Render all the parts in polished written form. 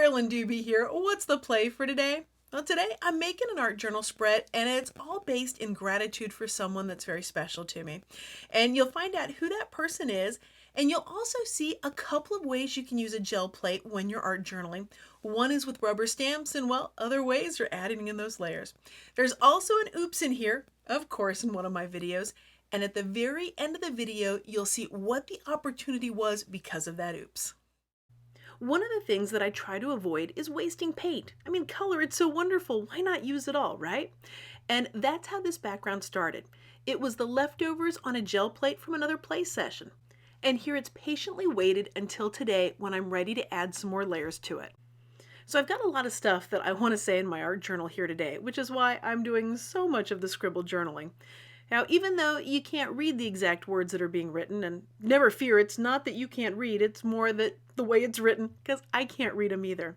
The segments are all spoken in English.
Carolyn Dube here. What's the play for today? Well, today I'm making an art journal spread, and it's all based in gratitude for someone that's very special to me. And you'll find out who that person is, and you'll also see a couple of ways you can use a gel plate when you're art journaling. One is with rubber stamps, and well, other ways are adding in those layers. There's also an oops in here, of course, in one of my videos. And at the very end of the video, you'll see what the opportunity was because of that oops. One of the things that I try to avoid is wasting paint. I mean, color, it's so wonderful. Why not use it all, right? And that's how this background started. It was the leftovers on a gel plate from another play session. And here it's patiently waited until today when I'm ready to add some more layers to it. So I've got a lot of stuff that I want to say in my art journal here today, which is why I'm doing so much of the scribble journaling. Now, even though you can't read the exact words that are being written, and never fear, it's not that you can't read, it's more that the way it's written, because I can't read them either.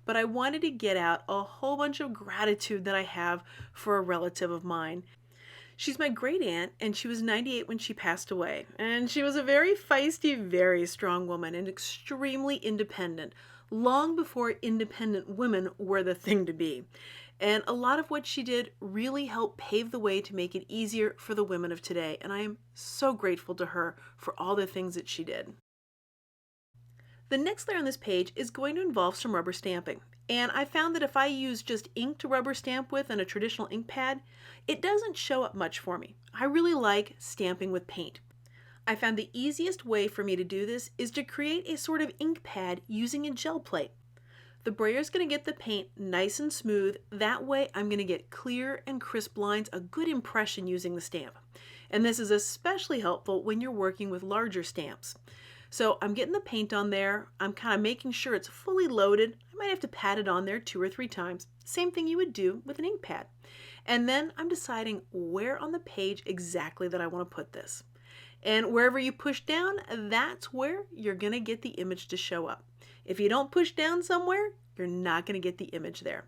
But I wanted to get out a whole bunch of gratitude that I have for a relative of mine. She's my great aunt, and she was 98 when she passed away. And she was a very feisty, very strong woman, and extremely independent, long before independent women were the thing to be. And a lot of what she did really helped pave the way to make it easier for the women of today. And I am so grateful to her for all the things that she did. The next layer on this page is going to involve some rubber stamping. And I found that if I use just ink to rubber stamp with and a traditional ink pad, it doesn't show up much for me. I really like stamping with paint. I found the easiest way for me to do this is to create a sort of ink pad using a gel plate. The brayer is going to get the paint nice and smooth. That way I'm going to get clear and crisp lines, a good impression using the stamp. And this is especially helpful when you're working with larger stamps. So I'm getting the paint on there. I'm kind of making sure it's fully loaded. I might have to pat it on there 2 or 3 times. Same thing you would do with an ink pad. And then I'm deciding where on the page exactly that I want to put this. And wherever you push down, that's where you're going to get the image to show up. If you don't push down somewhere, you're not going to get the image there.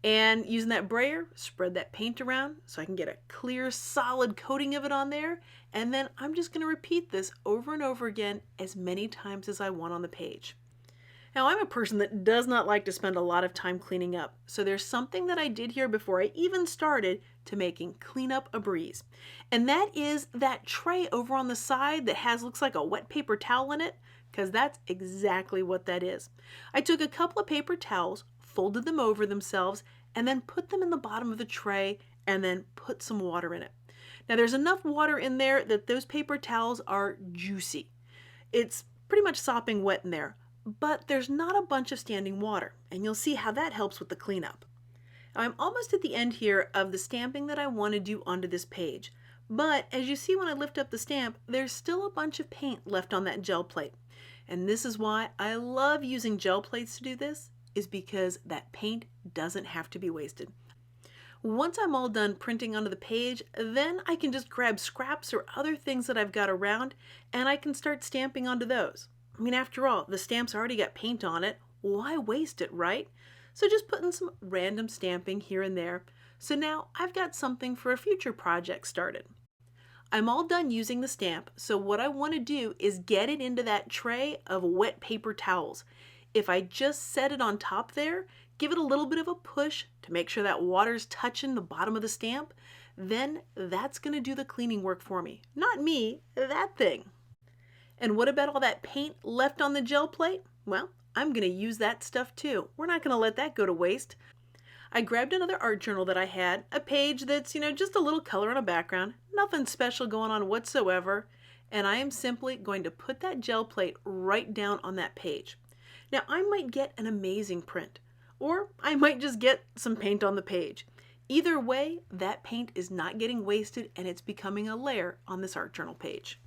And using that brayer, spread that paint around so I can get a clear, solid coating of it on there. And then I'm just going to repeat this over and over again as many times as I want on the page. Now, I'm a person that does not like to spend a lot of time cleaning up. So there's something that I did here before I even started to making cleanup a breeze. And that is that tray over on the side that looks like a wet paper towel in it, because that's exactly what that is. I took a couple of paper towels, folded them over themselves, and then put them in the bottom of the tray and then put some water in it. Now there's enough water in there that those paper towels are juicy. It's pretty much sopping wet in there, but there's not a bunch of standing water, and you'll see how that helps with the cleanup. Now, I'm almost at the end here of the stamping that I want to do onto this page, but as you see when I lift up the stamp, there's still a bunch of paint left on that gel plate. And this is why I love using gel plates to do this, is because that paint doesn't have to be wasted. Once I'm all done printing onto the page, then I can just grab scraps or other things that I've got around and I can start stamping onto those. I mean, after all, the stamp's already got paint on it. Why waste it, right? So just putting some random stamping here and there. So now I've got something for a future project started. I'm all done using the stamp, so what I want to do is get it into that tray of wet paper towels. If I just set it on top there, give it a little bit of a push to make sure that water's touching the bottom of the stamp, then that's going to do the cleaning work for me. Not me, that thing. And what about all that paint left on the gel plate? Well, I'm going to use that stuff too. We're not going to let that go to waste. I grabbed another art journal that I had, a page that's, just a little color on a background, nothing special going on whatsoever, and I am simply going to put that gel plate right down on that page. Now, I might get an amazing print, or I might just get some paint on the page. Either way, that paint is not getting wasted and it's becoming a layer on this art journal page.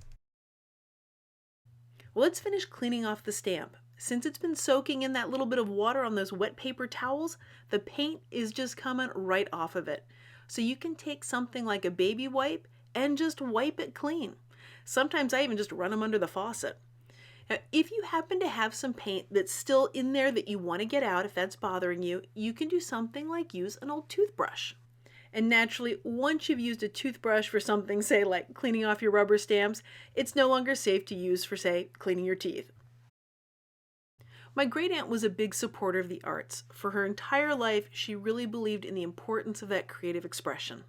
Well, let's finish cleaning off the stamp. Since it's been soaking in that little bit of water on those wet paper towels, the paint is just coming right off of it. So you can take something like a baby wipe and just wipe it clean. Sometimes I even just run them under the faucet. Now, if you happen to have some paint that's still in there that you want to get out, if that's bothering you, you can do something like use an old toothbrush. And naturally, once you've used a toothbrush for something, say like cleaning off your rubber stamps, it's no longer safe to use for, say, cleaning your teeth. My great aunt was a big supporter of the arts. For her entire life, she really believed in the importance of that creative expression.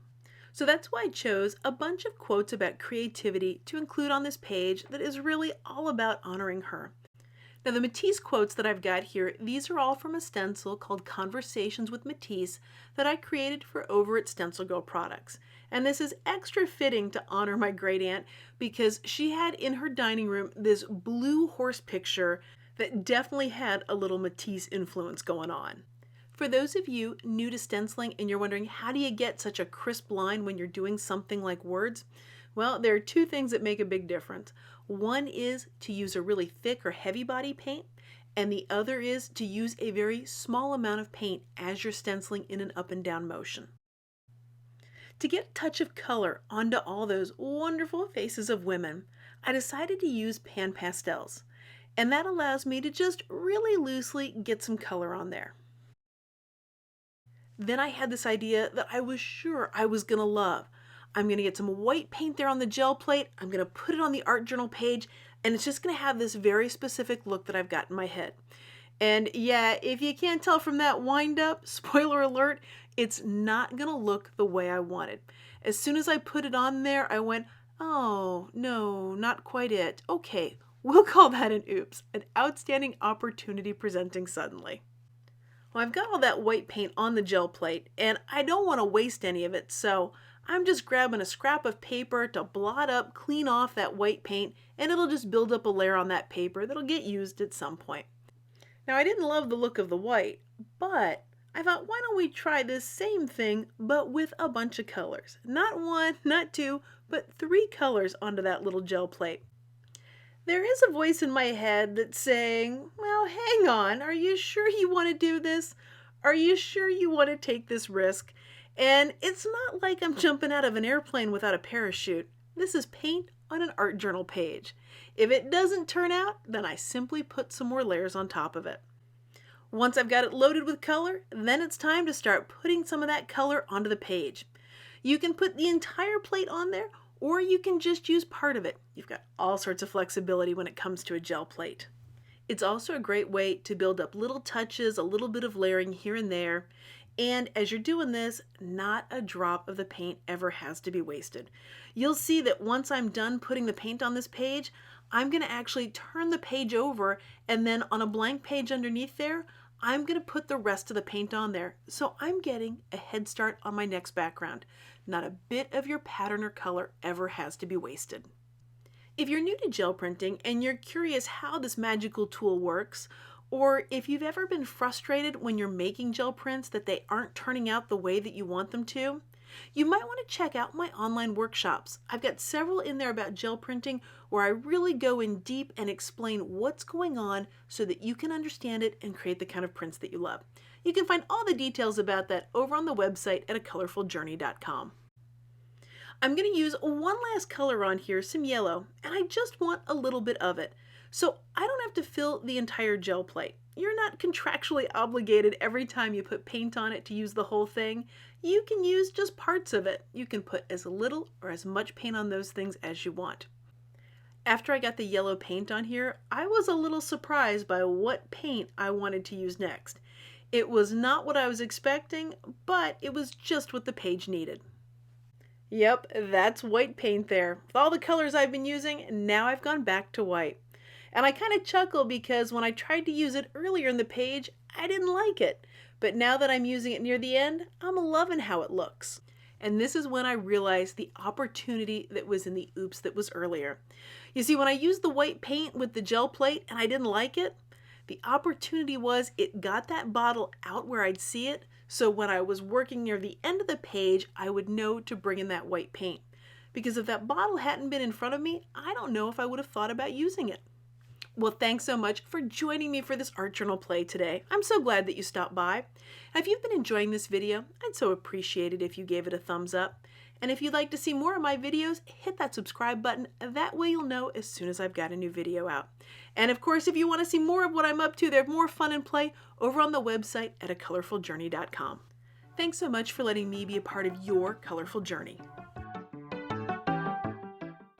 So that's why I chose a bunch of quotes about creativity to include on this page that is really all about honoring her. Now, the Matisse quotes that I've got here, these are all from a stencil called Conversations with Matisse that I created for over at StencilGirl Products. And this is extra fitting to honor my great aunt because she had in her dining room this blue horse picture that definitely had a little Matisse influence going on. For those of you new to stenciling and you're wondering how do you get such a crisp line when you're doing something like words, well, there are two things that make a big difference. One is to use a really thick or heavy body paint, and the other is to use a very small amount of paint as you're stenciling in an up and down motion. To get a touch of color onto all those wonderful faces of women, I decided to use pan pastels, and that allows me to just really loosely get some color on there. Then I had this idea that I was sure I was going to love. I'm going to get some white paint there on the gel plate, I'm going to put it on the art journal page, and it's just going to have this very specific look that I've got in my head. And yeah, if you can't tell from that wind up, spoiler alert, it's not going to look the way I wanted. As soon as I put it on there, I went, oh, no, not quite it. Okay, we'll call that an oops, an outstanding opportunity presenting suddenly. Well, I've got all that white paint on the gel plate, and I don't want to waste any of it, so I'm just grabbing a scrap of paper to blot up, clean off that white paint, and it'll just build up a layer on that paper that'll get used at some point. Now, I didn't love the look of the white, but I thought, why don't we try this same thing, but with a bunch of colors? Not one, not two, but 3 colors onto that little gel plate. There is a voice in my head that's saying, well, hang on, are you sure you want to do this? Are you sure you want to take this risk? And it's not like I'm jumping out of an airplane without a parachute. This is paint on an art journal page. If it doesn't turn out, then I simply put some more layers on top of it. Once I've got it loaded with color, then it's time to start putting some of that color onto the page. You can put the entire plate on there, or you can just use part of it. You've got all sorts of flexibility when it comes to a gel plate. It's also a great way to build up little touches, a little bit of layering here and there. And as you're doing this, not a drop of the paint ever has to be wasted. You'll see that once I'm done putting the paint on this page, I'm going to actually turn the page over, and then on a blank page underneath there, I'm going to put the rest of the paint on there. So I'm getting a head start on my next background. Not a bit of your pattern or color ever has to be wasted. If you're new to gel printing and you're curious how this magical tool works, or if you've ever been frustrated when you're making gel prints that they aren't turning out the way that you want them to, you might want to check out my online workshops. I've got several in there about gel printing where I really go in deep and explain what's going on so that you can understand it and create the kind of prints that you love. You can find all the details about that over on the website at acolorfuljourney.com. I'm going to use one last color on here, some yellow, and I just want a little bit of it. So I don't have to fill the entire gel plate. You're not contractually obligated every time you put paint on it to use the whole thing. You can use just parts of it. You can put as little or as much paint on those things as you want. After I got the yellow paint on here, I was a little surprised by what paint I wanted to use next. It was not what I was expecting, but it was just what the page needed. Yep, that's white paint there. With all the colors I've been using, now I've gone back to white. And I kind of chuckle because when I tried to use it earlier in the page, I didn't like it. But now that I'm using it near the end, I'm loving how it looks. And this is when I realized the opportunity that was in the oops that was earlier. You see, when I used the white paint with the gel plate and I didn't like it, the opportunity was it got that bottle out where I'd see it. So when I was working near the end of the page, I would know to bring in that white paint. Because if that bottle hadn't been in front of me, I don't know if I would have thought about using it. Well, thanks so much for joining me for this art journal play today. I'm so glad that you stopped by. And if you've been enjoying this video, I'd so appreciate it if you gave it a thumbs up. And if you'd like to see more of my videos, hit that subscribe button. That way you'll know as soon as I've got a new video out. And of course, if you want to see more of what I'm up to, there's more fun and play over on the website at acolorfuljourney.com. Thanks so much for letting me be a part of your colorful journey.